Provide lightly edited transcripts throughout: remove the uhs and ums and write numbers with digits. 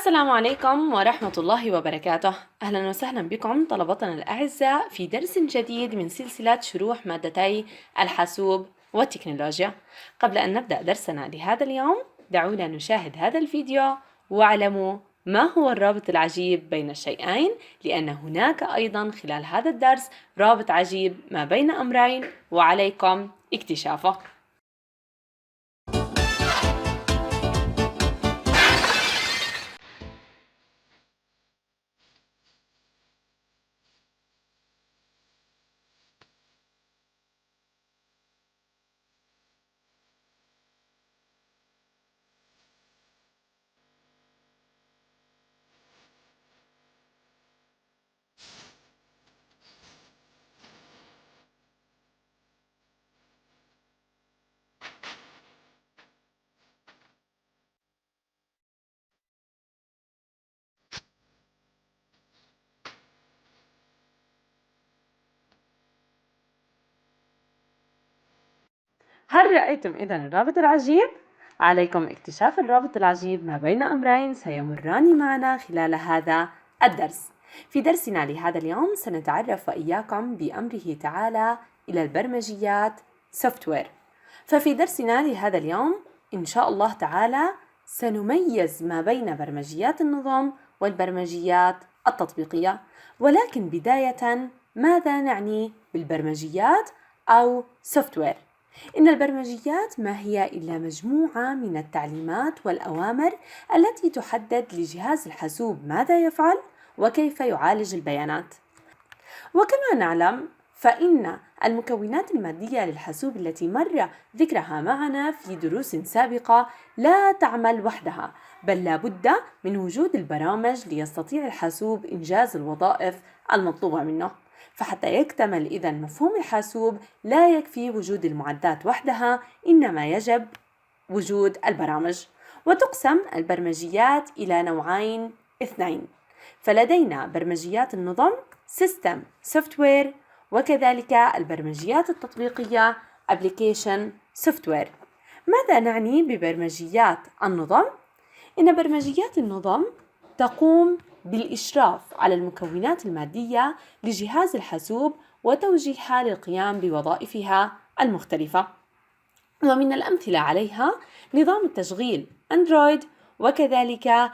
السلام عليكم ورحمة الله وبركاته. أهلا وسهلا بكم طلبتنا الأعزاء في درس جديد من سلسلة شروح مادتي الحاسوب والتكنولوجيا. قبل أن نبدأ درسنا لهذا اليوم دعونا نشاهد هذا الفيديو واعلموا ما هو الرابط العجيب بين الشيئين، لأن هناك أيضا خلال هذا الدرس رابط عجيب ما بين أمرين وعليكم اكتشافه. هل رأيتم إذن الرابط العجيب؟ عليكم اكتشاف الرابط العجيب ما بين أمرين سيمران معنا خلال هذا الدرس. في درسنا لهذا اليوم سنتعرف وإياكم بأمره تعالى إلى البرمجيات software. ففي درسنا لهذا اليوم إن شاء الله تعالى سنميز ما بين برمجيات النظم والبرمجيات التطبيقية. ولكن بداية ماذا نعني بالبرمجيات أو software؟ إن البرمجيات ما هي إلا مجموعة من التعليمات والأوامر التي تحدد لجهاز الحاسوب ماذا يفعل وكيف يعالج البيانات. وكما نعلم فإن المكونات المادية للحاسوب التي مر ذكرها معنا في دروس سابقة لا تعمل وحدها، بل لا بد من وجود البرامج ليستطيع الحاسوب إنجاز الوظائف المطلوبة منه. فحتى يكتمل إذن مفهوم الحاسوب لا يكفي وجود المعدات وحدها، إنما يجب وجود البرامج. وتقسم البرمجيات إلى نوعين اثنين، فلدينا برمجيات النظم System Software، وكذلك البرمجيات التطبيقية Application Software. ماذا نعني ببرمجيات النظم؟ إن برمجيات النظم تقوم بالإشراف على المكونات المادية لجهاز الحاسوب وتوجيهها للقيام بوظائفها المختلفة. ومن الأمثلة عليها نظام التشغيل أندرويد، وكذلك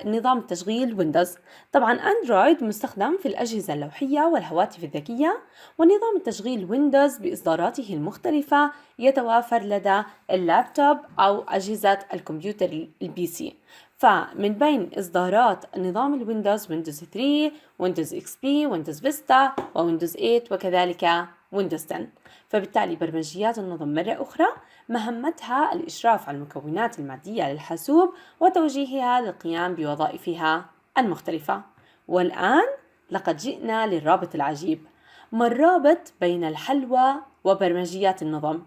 نظام التشغيل ويندوز. طبعا أندرويد مستخدم في الأجهزة اللوحية والهواتف الذكية، ونظام التشغيل ويندوز بإصداراته المختلفة يتوافر لدى اللابتوب أو أجهزة الكمبيوتر البي سي. فمن بين إصدارات نظام الويندوز ويندوز 3، ويندوز اكس بي، ويندوز فيستا، وويندوز 8، وكذلك ويندوز 10. فبالتالي برمجيات النظم مرة أخرى مهمتها الإشراف على المكونات المادية للحاسوب وتوجيهها للقيام بوظائفها المختلفة. والآن لقد جئنا للرابط العجيب. ما الرابط بين الحلوى وبرمجيات النظم؟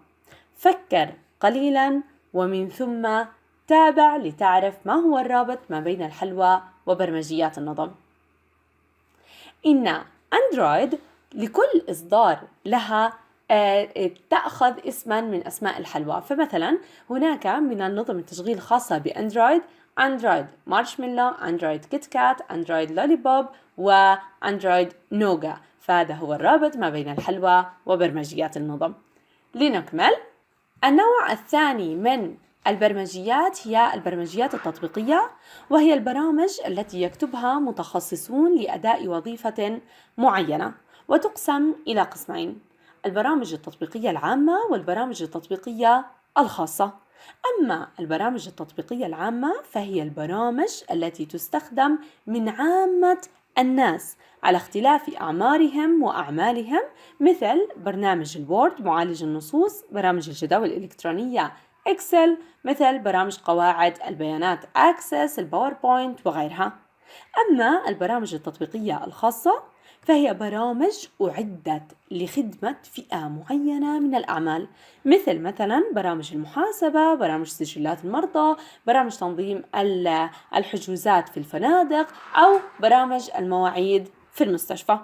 فكر قليلا ومن ثم تابع لتعرف ما هو الرابط ما بين الحلوى وبرمجيات النظم. إن أندرويد لكل إصدار لها تأخذ اسما من أسماء الحلوى. فمثلا هناك من النظم التشغيل الخاصة بأندرويد أندرويد مارشميلو، أندرويد كيت كات، أندرويد لوليبوب، وأندرويد نوغا. فهذا هو الرابط ما بين الحلوى وبرمجيات النظم. لنكمل. النوع الثاني من البرمجيات هي البرمجيات التطبيقية، وهي البرامج التي يكتبها متخصصون لأداء وظيفة معينة، وتقسم إلى قسمين: البرامج التطبيقية العامة والبرامج التطبيقية الخاصة. أما البرامج التطبيقية العامة فهي البرامج التي تستخدم من عامة الناس على اختلاف أعمارهم وأعمالهم، مثل برنامج الوورد معالج النصوص، برامج الجداول الإلكترونية إكسل، مثل برامج قواعد البيانات أكسس، الباوربوينت وغيرها. أما البرامج التطبيقية الخاصة فهي برامج أعدت لخدمة فئة معينة من الأعمال، مثلا برامج المحاسبة، برامج سجلات المرضى، برامج تنظيم الحجوزات في الفنادق، أو برامج المواعيد في المستشفى.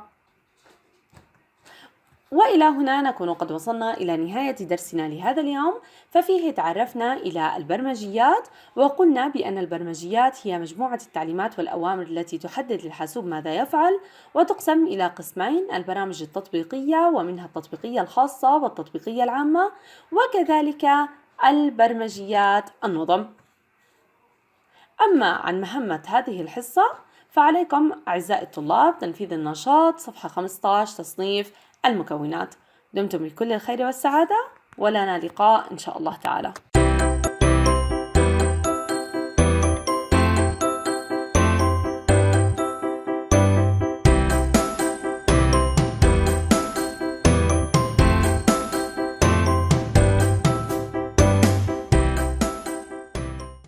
وإلى هنا نكون قد وصلنا إلى نهاية درسنا لهذا اليوم، ففيه تعرفنا إلى البرمجيات، وقلنا بأن البرمجيات هي مجموعة التعليمات والأوامر التي تحدد للحاسوب ماذا يفعل، وتقسم إلى قسمين: البرامج التطبيقية، ومنها التطبيقية الخاصة والتطبيقية العامة، وكذلك البرمجيات النظم. أما عن مهمة هذه الحصة فعليكم أعزائي الطلاب تنفيذ النشاط صفحة 15 تصنيف المكونات. دمتم بكل الخير والسعادة، ولنا لقاء إن شاء الله تعالى.